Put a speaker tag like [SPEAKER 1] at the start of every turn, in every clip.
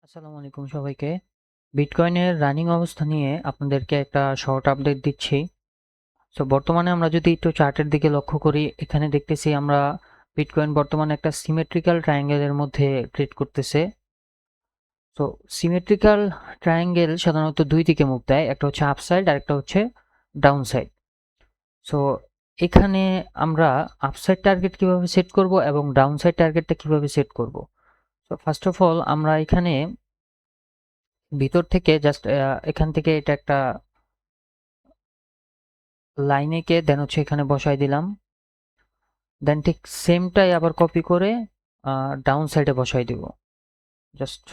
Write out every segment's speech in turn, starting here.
[SPEAKER 1] আসসালামু আলাইকুম সবাইকে। বিটকয়েনের রানিং অবস্থা নিয়ে আপনাদেরকে একটা শর্ট আপডেট দিচ্ছি। সো বর্তমানে আমরা যদি একটু চার্টের দিকে লক্ষ্য করি, এখানে দেখতেছি আমরা বিটকয়েন বর্তমানে একটা সিমেট্রিক্যাল ট্রায়াঙ্গেলের মধ্যে ট্রেড করতেছে। তো সিমেট্রিক্যাল ট্রায়াঙ্গেল সাধারণত দুই দিকে মুভ দেয়, একটা হচ্ছে আপসাইড আর একটা হচ্ছে ডাউন সাইড। সো এখানে আমরা আপসাইড টার্গেট কিভাবে সেট করব এবং ডাউন সাইড টার্গেটটা কিভাবে সেট করব। তো ফার্স্ট অফ অল আমরা এখানে ভিতর থেকে জাস্ট এখান থেকে এটা একটা লাইনে কে দেন হচ্ছে এখানে বসাই দিলাম, দেন ঠিক সেমটাই আবার কপি করে ডাউন সাইডে বসাই দিব, জাস্ট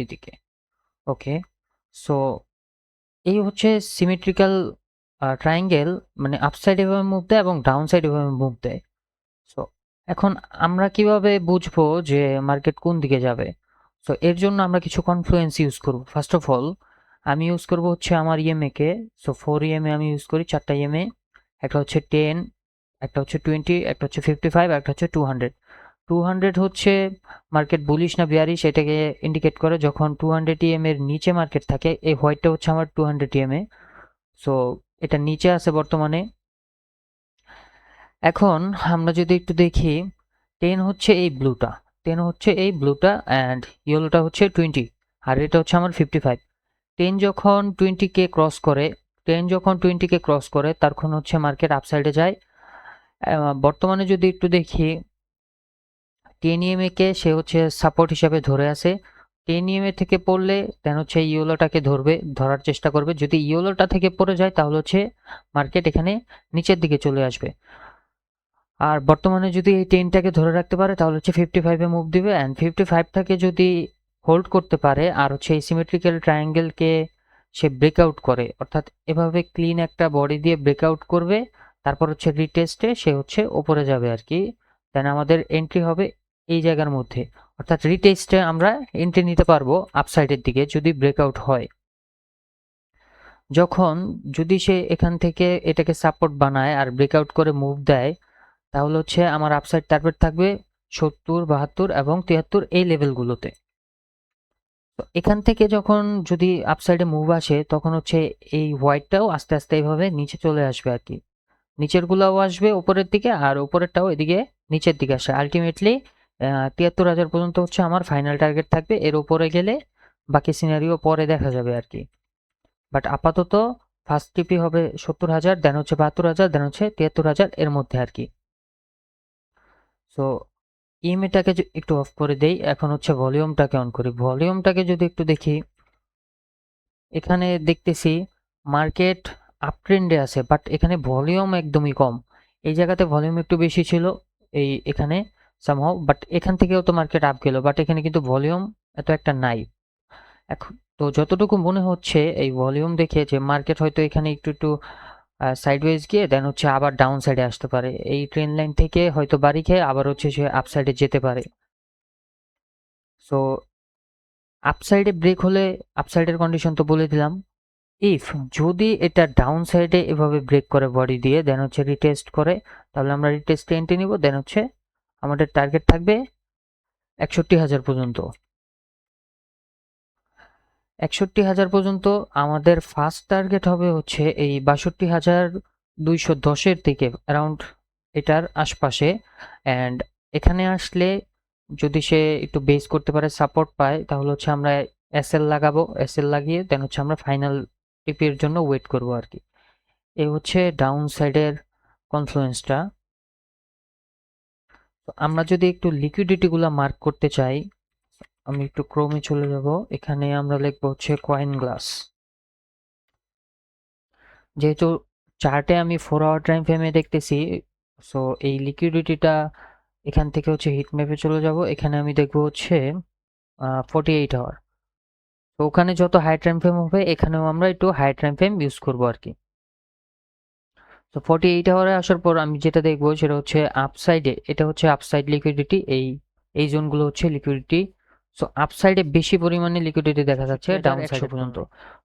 [SPEAKER 1] এইদিকে। ওকে, সো এই হচ্ছে সিমেট্রিক্যাল ট্রায়াঙ্গেল, মানে আপসাইড এভাবে মুভ দেয় এবং ডাউন সাইড এভাবে মুভ দেয়। সো এখন আমরা কিভাবে বুঝবো যে মার্কেট কোন দিকে যাবে? সো এর জন্য আমরা কিছু কনফ্লুয়েন্স ইউজ করব। ফার্স্ট অফ অল আমি ইউজ করব হচ্ছে আমার ইএমএ কে। সো 4 ইএমএ আমি ইউজ করি, 4টা ইএমএ। একটা হচ্ছে 10, একটা হচ্ছে 20, একটা হচ্ছে 55, একটা হচ্ছে 200। 200 হচ্ছে মার্কেট বুলিশ না বিয়ারিশ এটাকে ইন্ডিকেট করে। যখন 200 এর নিচে মার্কেট থাকে, এই হোয়াইটটা হচ্ছে আমার 200 সো এটা নিচে আছে বর্তমানে। এখন আমরা যদি একটু দেখি, 10 হচ্ছে এই ব্লুটা, 10 হচ্ছে এই ব্লুটা অ্যান্ড ইয়েলোটা হচ্ছে 20, আর এটা হচ্ছে আমার 55। 10 যখন 20 কে ক্রস করে, 10 যখন 20 কে ক্রস করে তখন হচ্ছে মার্কেট আপসাইডে যায়। বর্তমানে যদি একটু দেখি, 10 ইএমএ কে সে হচ্ছে সাপোর্ট হিসাবে ধরে আছে। 10 ইএমএ থেকে পড়লে দেন হচ্ছে ইয়েলোটাকে ধরার চেষ্টা করবে। যদি ইয়েলোটা থেকে পড়ে যায় তাহলে হচ্ছে মার্কেট এখানে নিচের দিকে চলে আসবে। আর বর্তমানে যদি এই 10টাকে ধরে রাখতে পারে তাহলে হচ্ছে 55-এ মুভ দিবে, অ্যান্ড 55টাকে যদি হোল্ড করতে পারে আর হচ্ছে এই সিমেট্রিক্যাল ট্রায়াঙ্গেলকে সে ব্রেকআউট করে, অর্থাৎ এভাবে ক্লিন একটা বডি দিয়ে ব্রেকআউট করবে, তারপর হচ্ছে রিটেস্টে সে হচ্ছে ওপরে যাবে আর কি। দেন আমাদের এন্ট্রি হবে এই জায়গার মধ্যে, অর্থাৎ রিটেস্টে আমরা এন্ট্রি নিতে পারবো আপসাইডের দিকে যদি ব্রেকআউট হয়। যখন যদি সে এখান থেকে এটাকে সাপোর্ট বানায় আর ব্রেকআউট করে মুভ দেয়, তাহলে হচ্ছে আমার আপসাইড টার্গেট থাকবে 70, 72 এবং 73 এই লেভেলগুলোতে। তো এখান থেকে যখন যদি আপসাইডে মুভ আসে তখন হচ্ছে এই হোয়াইটটাও আস্তে আস্তে এইভাবে নিচে চলে আসবে আর কি। নিচের গুলাও আসবে উপরের দিকে আর উপরেরটাও এদিকে নিচের দিকে আসে। আলটিমেটলি 73,000 পর্যন্ত হচ্ছে আমার ফাইনাল টার্গেট থাকবে। এর উপরে গেলে বাকি সিনারিও পরে দেখা যাবে আর কি। বাট আপাতত ফার্স্ট টিপি হবে 70,000, দেন হচ্ছে 72,000, দেন হচ্ছে 73,000 এর মধ্যে আর কি। সো ইএমএটাকে একটু অফ করে দেই, এখন হচ্ছে ভলিউমটাকে অন করি। ভলিউমটাকে যদি একটু দেখি, এখানে দেখতেছি মার্কেট আপ ট্রেন্ডে আছে, বাট এখানে ভলিউম একদমই কম। এই জায়গাতে ভলিউম একটু বেশি ছিল এখানে সামহাও, বাট এখান থেকেও তো মার্কেট আপ গেল, বাট এখানে কিন্তু ভলিউম এত একটা নাই। এখন তো যতটুকু মনে হচ্ছে এই ভলিউম দেখে যে মার্কেট হয়তো এখানে একটু একটু সাইডওয়েজ গিয়ে দেন হচ্ছে আবার ডাউন সাইডে আসতে পারে, এই ট্রেন্ড লাইন থেকে হয়তো বাড়ি খেয়ে আবার হচ্ছে সে আপ সাইডে যেতে পারে। সো আপসাইডে ব্রেক হলে, আপসাইডের কন্ডিশন তো বলে দিলাম। ইফ যদি এটা ডাউন সাইডে এভাবে ব্রেক করে বডি দিয়ে দেন হচ্ছে রিটেস্ট করে, তাহলে আমরা রিটেস্টে এন্ট্রি নিব। দেন হচ্ছে আমাদের টার্গেট থাকবে 61,000 পর্যন্ত। 61,000 পর্যন্ত আমাদের ফার্স্ট টার্গেট হবে হচ্ছে এই 62,210-এর দিকে, অ্যারাউন্ড এটার আশপাশে। অ্যান্ড এখানে আসলে যদি সে একটু বেস করতে পারে, সাপোর্ট পায়, তাহলে হচ্ছে আমরা এসএল লাগাবো। এসএল লাগিয়ে দেন হচ্ছে আমরা ফাইনাল টিপির জন্য ওয়েট করব আর কি। এই হচ্ছে ডাউন সাইডের কনফ্লুয়েন্সটা। আমরা যদি একটু লিকুইডিটিগুলো মার্ক করতে চাই, আমি একটু ক্রোমে চলে যাব, এখানে আমরা লিখবো হচ্ছে কয়েন গ্লাস। যেহেতু চার্টে আমি 4 আওয়ার টাইম ফ্রেমে দেখতেছি, সো এই লিকুইডিটিটা এখান থেকে হচ্ছে হিট ম্যাপে চলে যাব, এখানে আমি দেখবো হচ্ছে 48 আওয়ার। তো ওখানে যত হাই টাইম ফ্রেম হবে এখানেও আমরা একটু হাই টাইম ফ্রেম ইউজ করবো আর কি। তো 48 আওয়ারে আসার পর আমি যেটা দেখবো সেটা হচ্ছে আপসাইডে, এটা হচ্ছে আপসাইড লিকুইডিটি, এই জোনগুলো হচ্ছে লিকুইডিটি। সো আপসাইডে বেশি পরিমাণে লিকুইডিটি দেখা যাচ্ছে ডাউন সাইড পর্যন্ত।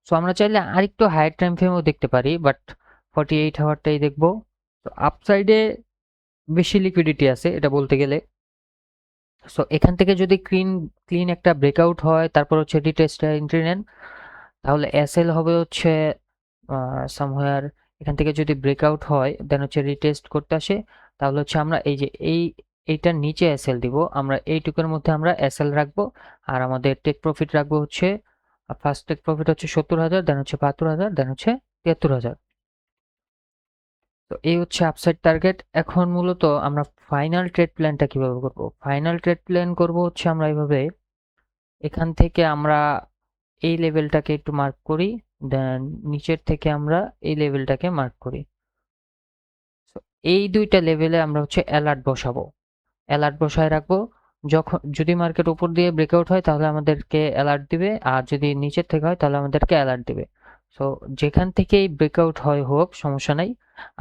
[SPEAKER 1] সো আমরা চাইলে আরেকটু হাই টাইম ফ্রেমও দেখতে পারি, বাট 48 আওয়ারটাই দেখবো। তো আপসাইডে বেশি লিকুইডিটি আছে এটা বলতে গেলে। সো এখান থেকে যদি ক্লিন একটা ব্রেকআউট হয়, তারপর হচ্ছে রিটেস্টে এন্ট্রি নেন, তাহলে এসএল হবে হচ্ছে সামহার এখান থেকে যদি ব্রেকআউট হয় দেন হচ্ছে রিটেস্ট করতে আসে, তাহলে হচ্ছে আমরা এই যে এইটার নিচে এসএল দিব, আমরা এইটুকুর মধ্যে আমরা এসএল রাখবো। আর আমাদের টেক প্রফিট রাখবো হচ্ছে, ফার্স্ট টেক প্রফিট হচ্ছে 70,000, দেন হচ্ছে 72,000, দেন হচ্ছে 73,000। তো এই হচ্ছে আপসাইড টার্গেট। এখন মূলত আমরা ফাইনাল ট্রেড প্ল্যানটা কিভাবে করব? ফাইনাল ট্রেড প্ল্যান করব হচ্ছে আমরা এইভাবে, এখান থেকে আমরা এই লেভেলটাকে একটু মার্ক করি, দেন নিচের থেকে আমরা এই লেভেলটাকে মার্ক করি। এই দুইটা লেভেলে আমরা হচ্ছে অ্যালার্ট বসাবো, অ্যালার্ট বসায় রাখবো। যখন যদি মার্কেট উপর দিয়ে ব্রেকআউট হয় তাহলে আমাদেরকে অ্যালার্ট দিবে, আর যদি নিচের থেকে হয় তাহলে আমাদেরকে অ্যালার্ট দিবে। সো যেখান থেকেই ব্রেকআউট হয় হোক সমস্যা নাই,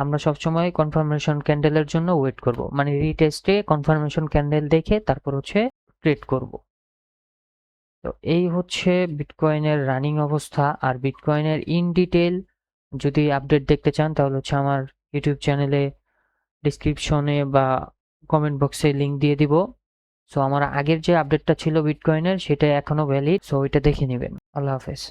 [SPEAKER 1] আমরা সবসময় কনফার্মেশন ক্যান্ডেলের জন্য ওয়েট করব, মানে রিটেস্টে কনফার্মেশন ক্যান্ডেল দেখে তারপর হচ্ছে ট্রেড করব। তো এই হচ্ছে বিটকয়েনের রানিং অবস্থা। আর বিটকয়েনের ইন ডিটেল যদি আপডেট দেখতে চান তাহলে হচ্ছে আমার ইউটিউব চ্যানেলে ডিসক্রিপশনে বা কমেন্ট বক্সে লিংক দিয়ে দিব। সো আমার আগের যে আপডেটটা ছিল বিটকয়েনের সেটা এখনো ভ্যালিড, সো ওইটা দেখে নেবেন। আল্লাহ হাফেজ।